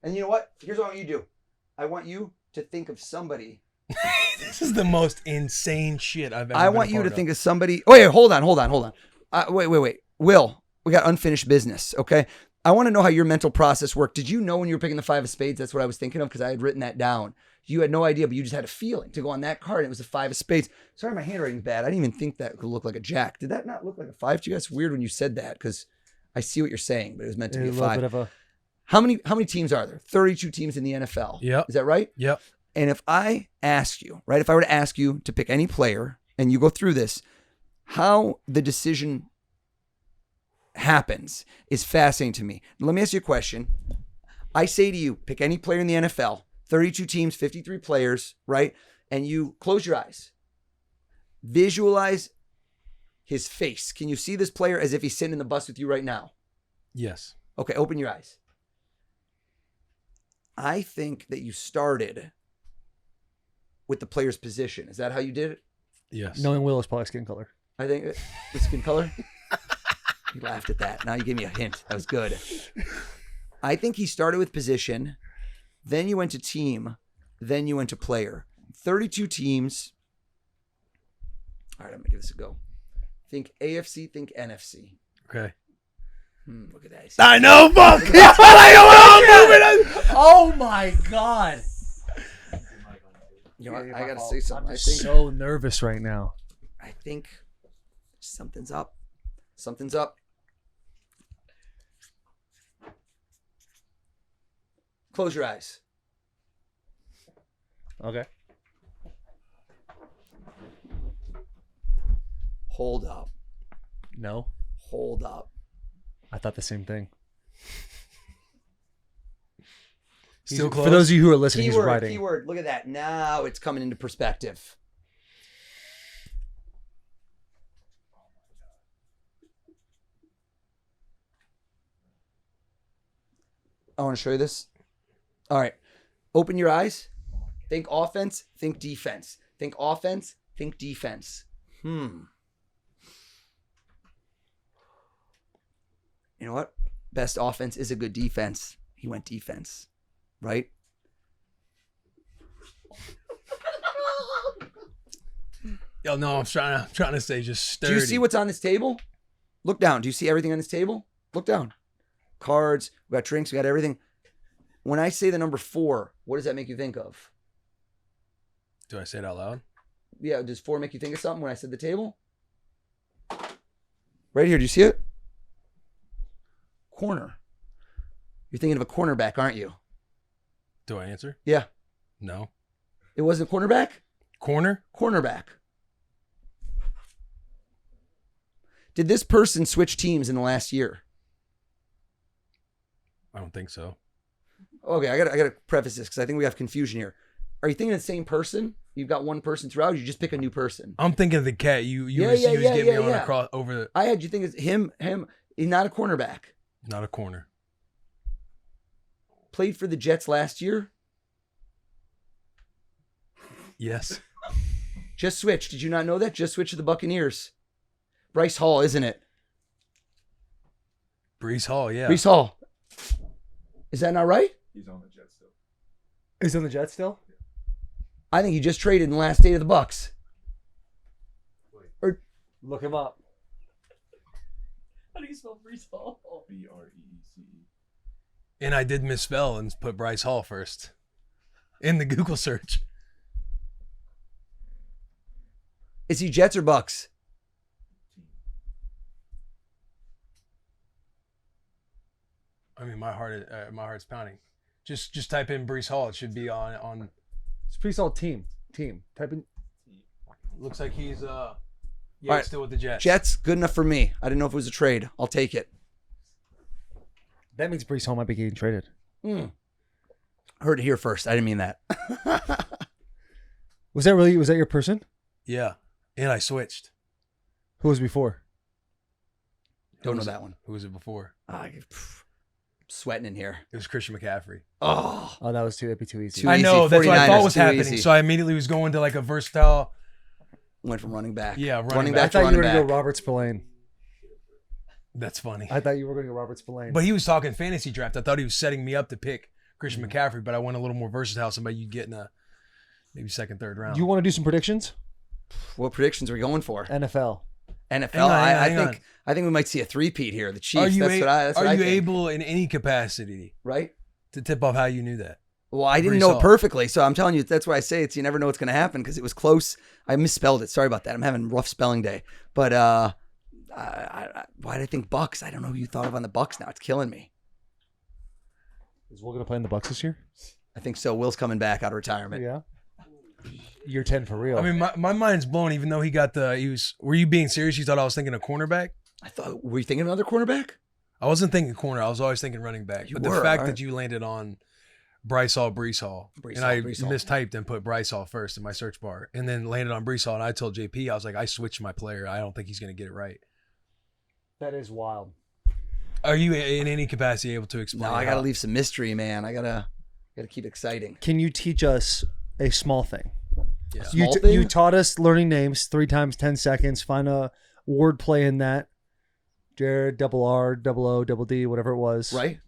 And you know what? Here's what I want you to do. I want you to think of somebody. This is the most insane shit I've ever. I want you to think of somebody. Oh, wait, hold on. Wait. Will, we got unfinished business. Okay. I want to know how your mental process worked. Did you know when you were picking the 5 of spades? That's what I was thinking of because I had written that down. You had no idea, but you just had a feeling to go on that card. And it was a 5 of spades. Sorry, my handwriting's bad. I didn't even think that could look like a jack. Did that not look like a 5 to you? That's weird when you said that because I see what you're saying, but it was meant to be a 5. How many teams are there? 32 teams in the NFL. Yep. Is that right? Yep. And if I ask you, right, if I were to ask you to pick any player and you go through this, how the decision happens is fascinating to me. Let me ask you a question. I say to you, pick any player in the NFL, 32 teams, 53 players, right? And you close your eyes. Visualize his face. Can you see this player as if he's sitting in the bus with you right now? Yes. Okay, open your eyes. I think that you started with the player's position. Is that how you did it? Yes. Knowing Will is probably skin color. I think the skin color. You laughed at that. Now you gave me a hint. That was good. I think he started with position, then you went to team, then you went to player. 32 teams. All right, I'm going to give this a go. Think AFC, think NFC. Okay. Look at that. I know, fuck. Oh my God. You know what? I got to say something. I'm so nervous right now. I think something's up. Something's up. Close your eyes. Okay. Hold up. No. Hold up. I thought the same thing. Still close. For those of you who are listening, he's writing. Keyword. Look at that. Now it's coming into perspective. I want to show you this. All right. Open your eyes. Think offense. Think defense. Think offense. Think defense. You know what? Best offense is a good defense. He went defense. Right? Yo, no, I'm trying to say just sturdy. Do you see what's on this table? Look down. Do you see everything on this table? Look down. Cards, we got drinks, we got everything. When I say the number 4, what does that make you think of? Do I say it out loud? Yeah, does 4 make you think of something when I said the table? Right here, do you see it? Corner. You're thinking of a cornerback, aren't you? Do I answer? Yeah. No. It wasn't cornerback? Corner? Cornerback. Did this person switch teams in the last year? I don't think so. Okay, I gotta preface this because I think we have confusion here. Are you thinking of the same person? You've got one person throughout. Or you just pick a new person. I'm thinking of the cat. You was getting me on across over the. I had you think it's him. He's not a cornerback. Not a corner. Played for the Jets last year. Yes. Just switched. Did you not know that? Just switched to the Buccaneers. Bryce Hall, isn't it? Brees Hall, yeah. Brees Hall. Is that not right? He's on the Jets still. He's on the Jets still? I think he just traded in the last day of the Bucks. Or look him up. How do you spell Brees Hall? Breece. And I did misspell and put Bryce Hall first in the Google search. is he Jets or Bucks? I mean, my heart's pounding. Just type in Brees Hall. It should be on. It's Brees Hall team. Type in. Looks like he's right. he's still with the Jets. Jets, good enough for me. I didn't know if it was a trade. I'll take it. That means Brees Hall might be getting traded. Heard it here first. I didn't mean that. Was that your person? Yeah, and I switched. Who was before? Don't know that one. Who was it before? Sweating in here. It was Christian McCaffrey. Oh, That'd be too easy. Too I know. easy. That's what I 49ers, thought was too happening. easy. So I immediately was going to like a versatile. went from running back. Yeah, running running back. I back to thought you running were going to back. go Robert Spillane. That's funny. I thought you were going to go Robert Spillane. But he was talking fantasy draft. I thought he was setting me up to pick Christian McCaffrey, but I went a little more versatile. Somebody you get in a maybe second, third round. You want to do some predictions? What predictions are we going for? NFL. NFL. Hang on. I think we might see a three-peat here. The Chiefs. Are you, that's what I think. able in any capacity Right? to tip off how you knew that? Well, I didn't Brees know Hall. it perfectly, so I'm telling you, that's why I say it's you never know what's going to happen because it was close. I misspelled it. Sorry about that. I'm having a rough spelling day. But why did I think Bucks? I don't know who you thought of on the Bucks now. It's killing me. Is Will going to play in the Bucks this year? I think so. Will's coming back out of retirement. Yeah. Year 10 for real. I mean, my mind's blown. Even though were you being serious? You thought I was thinking a cornerback? Were you thinking another cornerback? I wasn't thinking corner. I was always thinking running back. You But the were, fact all right. that you landed on Brees Hall, Brees and Hall, I Brees Hall. mistyped and put Brees Hall first in my search bar, and then landed on Brees Hall, and I told JP, I was like, I switched my player. I don't think he's going to get it right. that is wild. Are you in any capacity able to explain? No, I got to how- leave some mystery, man. I gotta keep it exciting. Can you teach us a small thing? Yeah. You, Small thing? you taught us learning names 3 times 10 seconds. Find a word play in that. Jared, double R, double O, double D, whatever it was. Right?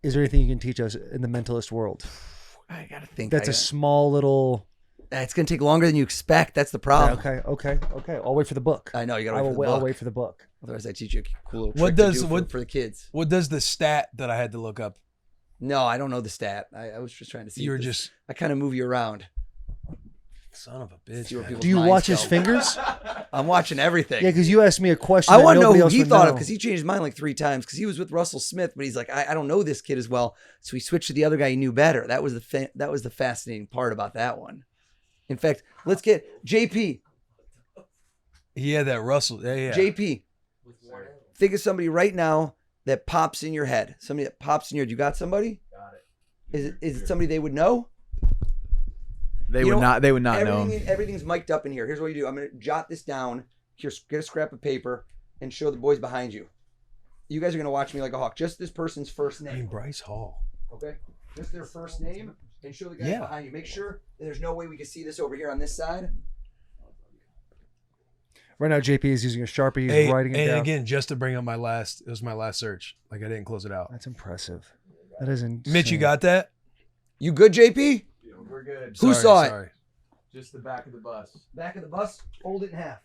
Is there anything you can teach us in the mentalist world? I gotta think. That's a small little. It's gonna take longer than you expect. That's the problem. Okay. I'll wait for the book. I know you gotta I wait will for the wait. book. I'll wait for the book. Otherwise, I teach you a cool little What trick to does- do what- for the kids. What does the stat that I had to look up? No, I don't know the stat. I was just trying to see. You were if this- just I kind of move you around. son of a bitch. See where man. people- Do you Mind's watch his go. fingers? I'm watching everything. Yeah, because you asked me a question. I that want to know nobody who else he would thought of know. because he changed his mind like 3 times because he was with Russell Smith, but he's like, I don't know this kid as well, so he switched to the other guy he knew better. That was the fascinating part about that one. In fact, let's get JP. He had that Russell. Yeah. JP, think of somebody right now that pops in your head. Somebody that pops in your head. You got somebody? Got it. Is it somebody they would know? They You would know, not. They would not know. Everything's mic'd up in here. Here's what you do. I'm gonna jot this down. Here, get a scrap of paper and show the boys behind you. You guys are gonna watch me like a hawk. Just this person's first I mean, name. Bryce Hall. Okay? Just their first name and show the guys Yeah. behind you. Make sure that there's no way we can see this over here on this side. Right now, JP is using a Sharpie. He's Hey, writing it and down. again, just to bring up it was my last search. Like I didn't close it out. That's impressive. That is insane. Mitch, you got that? You good, JP? Yeah, we're good. Who saw it? Sorry. Just the back of the bus. Back of the bus, fold it in half.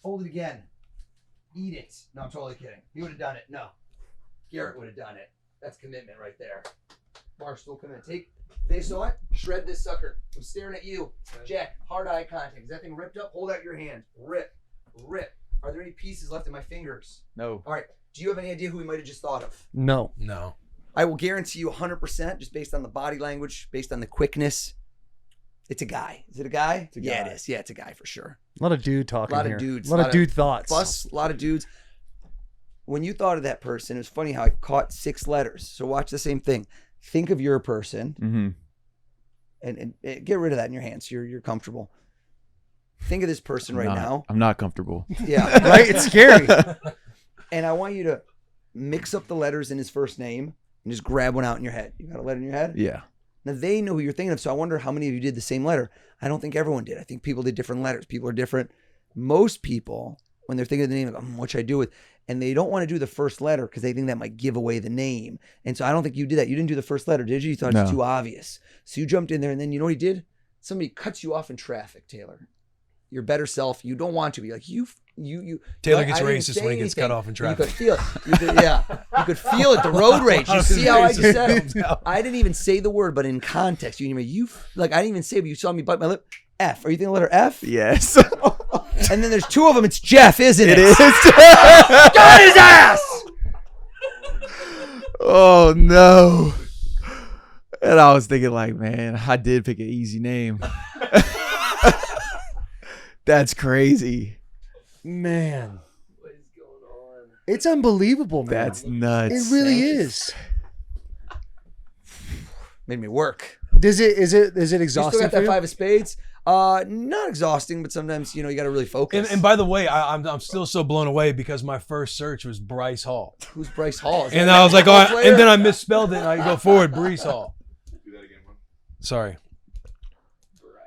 Fold it again. Eat it. No, I'm totally kidding. He would have done it. No. Garrett would have done it. That's commitment right there. Barstool commitment. They saw it. Shred this sucker. I'm staring at you. Jack, hard eye contact. Is that thing ripped up? Hold out your hand. Rip. Are there any pieces left in my fingers? No. All right. Do you have any idea who we might have just thought of? No. No. I will guarantee you 100% just based on the body language, based on the quickness. It's a guy. Is it a guy? It's a Yeah, guy. it is. Yeah, it's a guy for sure. A lot of dude talking A lot of here. dudes. A lot of dude thoughts. Plus, a lot of dudes. When you thought of that person, it was funny how I caught 6 letters. So watch the same thing. Think of your person Mm-hmm. and get rid of that in your hands. You're comfortable. Think of this person right now. I'm not comfortable. Yeah, Right? It's scary. and I want you to mix up the letters in his first name and just grab one out in your head. You got a letter in your head? Yeah. Now they know who you're thinking of, so I wonder how many of you did the same letter. I don't think everyone did. I think people did different letters. People are different. Most people, when they're thinking of the name, like, what should I do with? And they don't want to do the first letter because they think that might give away the name. And so I don't think you did that. You didn't do the first letter, did you? You thought it was No. too obvious. So you jumped in there, and then you know what he did? Somebody cuts you off in traffic, Taylor. Your better self. You don't want to be like you. Taylor like, gets I didn't racist say when he gets cut anything. off in You traffic. could feel it. You could feel it. The road rage. You see how I just said it? I didn't even say the word, but in context, I didn't even say it, but you saw me bite my lip. F. Are you thinking the letter F? Yes. And then there's 2 of them. It's Jeff, isn't it? It is. Got his ass! Oh no. And I was thinking like, man, I did pick an easy name. That's crazy. Man. What is going on? It's unbelievable, man. That's nuts. It really Thank you. is. Made me work. Is it You still exhausting got for that you? 5 of spades? Not exhausting, but sometimes, you got to really focus. And by the way, I'm still so blown away because my first search was Bryce Hall, Who's Bryce Hall? Is and that I was like, football oh, player? and then I misspelled it, and I go forward, Brees Hall. Do that again, man. Sorry,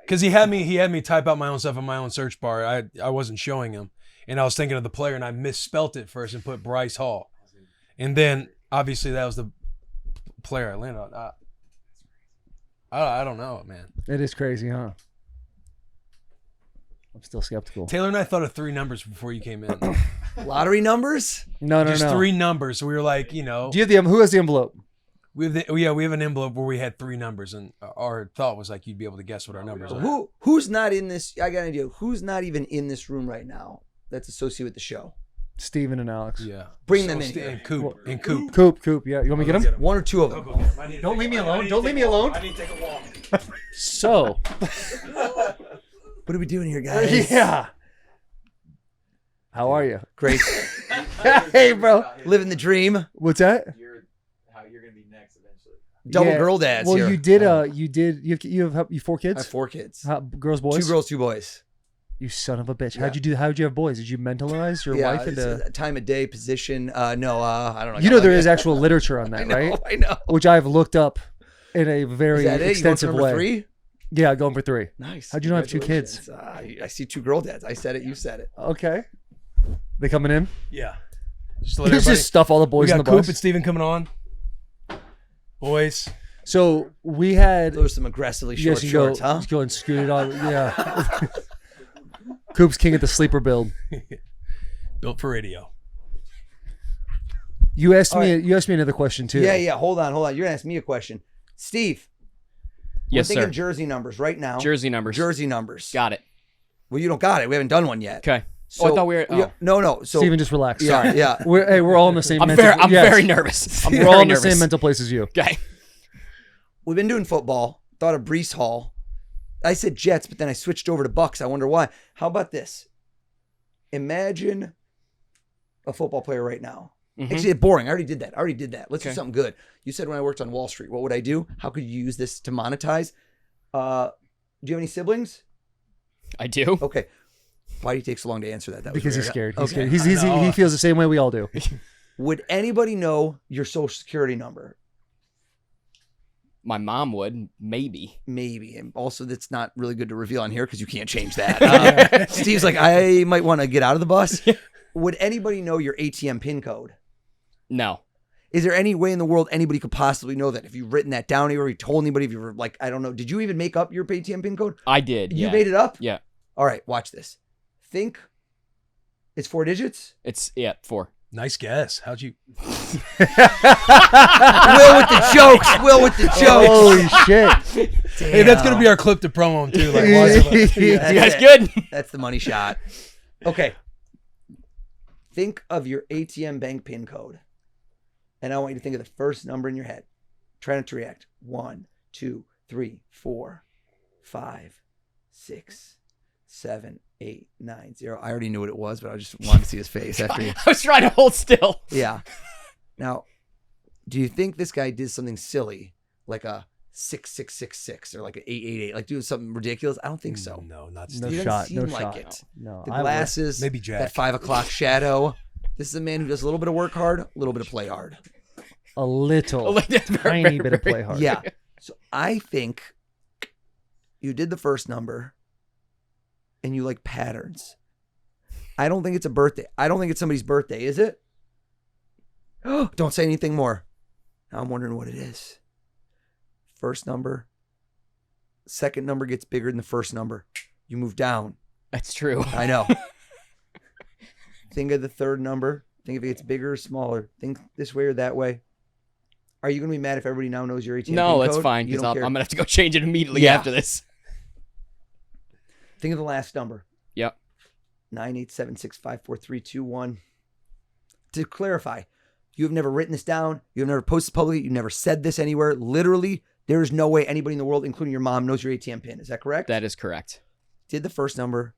because he had me type out my own stuff in my own search bar. I wasn't showing him, and I was thinking of the player, and I misspelt it first and put Bryce Hall, and then obviously that was the player I landed on. I don't know, man. It is crazy, huh? I'm still skeptical. Taylor and I thought of 3 numbers before you came in. Lottery numbers? No. Just 3 numbers. So we were like, Do you have who has the envelope? we have an envelope where we had 3 numbers, and our thought was like you'd be able to guess what our numbers are. Who's not in this? I got an idea. Who's not even in this room right now that's associated with the show? Steven and Alex. Yeah. Bring them in. And Coop. And Coop. Coop. Yeah. You want me to get him? 1 or 2 of them. Don't leave me alone. Don't leave me alone. I need to take a walk. So. What are we doing here, guys? Yeah. How are you? Great. Hey, bro. Living the dream. What's that? You're gonna be next eventually. Double Yeah. girl dads Well, here. you have 4 kids? I have 4 kids. Girls, boys? 2 girls, 2 boys. You son of a bitch. Yeah. How'd you have boys? Did you mentalize your wife it's into... a time of day, position. No, I don't know. You know there is actual literature on that, I know, right? I know. Which I've looked up in a Is very that it? extensive You going for way. number 3? Yeah, going for 3. Nice. How'd you not have 2 kids? Congratulations. I see 2 girl dads. I said it. You said it. Okay. They coming in? Yeah. Just let Let's everybody. just stuff all the We boys in got the Coop bus. and Steven coming on. Boys. So we had... Those are some aggressively short Yes, shorts, huh? Just go and scoot it on. Yeah. Coop's king of the sleeper build. Built for radio. You asked All me. right. You asked me another question too. Yeah. Hold on. You're gonna ask me a question, Steve. Yes, we're thinking sir. jersey numbers right now. Jersey numbers. Jersey numbers. Got it. Well, you don't got it. We haven't done one yet. Okay. So, I thought we were. Oh. No. So Steven, just relax. yeah, Sorry. yeah. We're all in the same. I'm mental, very. I'm yes. very nervous. I'm We're very all in the nervous. same mental place as you. Okay. We've been doing football. Thought of Brees Hall. I said Jets, but then I switched over to Bucks. I wonder why. How about this? Imagine a football player right now. Mhm. Actually, it's boring. I already did that. Let's do Okay. something good. You said when I worked on Wall Street, what would I do? How could you use this to monetize? Do you have any siblings? I do. Okay. Why do you take so long to answer that? That was Because he's weird. scared. He's Okay. scared. He feels the same way we all do. Would anybody know your social security number? My mom would maybe. Maybe. And also, that's not really good to reveal on here because you can't change that. Steve's like, I might want to get out of the bus. Would anybody know your ATM PIN code? No. Is there any way in the world anybody could possibly know that? If you've written that down anywhere, you told anybody, if you were like, I don't know. Did you even make up your ATM PIN code? I did. You Yeah. made it up? Yeah. All right, watch this. Think it's 4 digits? It's 4. Nice guess. How'd you? Will with the jokes. Will with the jokes. Holy shit! Hey, that's gonna be our clip to promo him too. Like, why is it- You That's guys it. good? That's the money shot. Okay. Think of your ATM bank PIN code. And I want you to think of the first number in your head. Try not to react. 1, 2, 3, 4, 5, 6, 7, 8, 9, 0. I already knew what it was, but I just wanted to see his face after you. I was trying to hold still. Yeah. Now, do you think this guy did something silly, like a 6666 or like an 888, like doing something ridiculous? I don't think so. No, not No Steve. He doesn't shot. seem No like shot. it. No. The I would. glasses, Maybe Jack. that 5 o'clock shadow. This is a man who does a little bit of work hard, a little bit of play hard. A little That's very, tiny very, bit of very- play hard. Yeah. So I think you did the first number and you like patterns. I don't think it's a birthday. I don't think it's somebody's birthday, is it? Oh, don't say anything more. Now I'm wondering what it is. First number. Second number gets bigger than the first number. You move down. That's true. I know. Think of the third number. Think if it gets bigger or smaller. Think this way or that way. Are you going to be mad if everybody now knows your ATM No, PIN that's code? fine You because don't I'm care? gonna have to go change it immediately Yeah. after this. Think of the last number. Yep. 987654321. To clarify, you have never written this down. You have never posted publicly. You never said this anywhere. Literally, there is no way anybody in the world, including your mom, knows your ATM PIN. Is that correct? That is correct. Did the first number.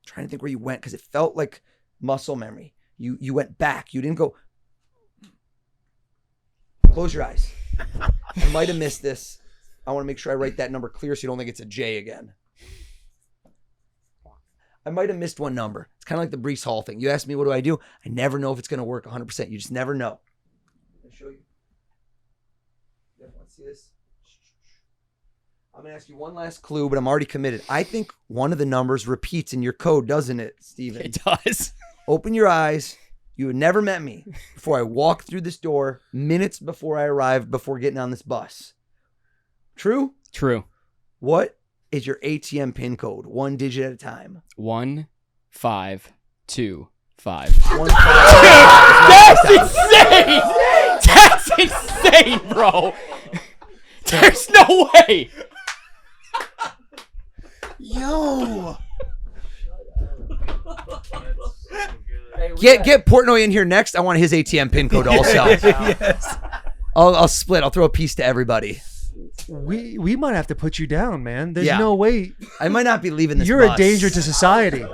Trying to think where you went because it felt like muscle memory. You went back. You didn't go. Close your eyes. I might have missed this. I want to make sure I write that number clear so you don't think it's a J again. I might have missed one number. It's kind of like the Brees Hall thing. You ask me, what do? I never know if it's going to work 100%. You just never know. Let me show you. You guys want to see this? I'm going to ask you one last clue, but I'm already committed. I think one of the numbers repeats in your code, doesn't it, Steven? It does. Open your eyes. You had never met me before I walked through this door minutes before I arrived, before getting on this bus. True? True. What is your ATM pin code? 1 digit at a time. 1525. That's insane! That's insane, bro. There's no way. Yo. Get Portnoy in here next. I want his ATM pin code also. Yes. I'll split. I'll throw a piece to everybody. We might have to put you down, man. There's Yeah. no way. I might not be leaving this You're bus. a danger to society.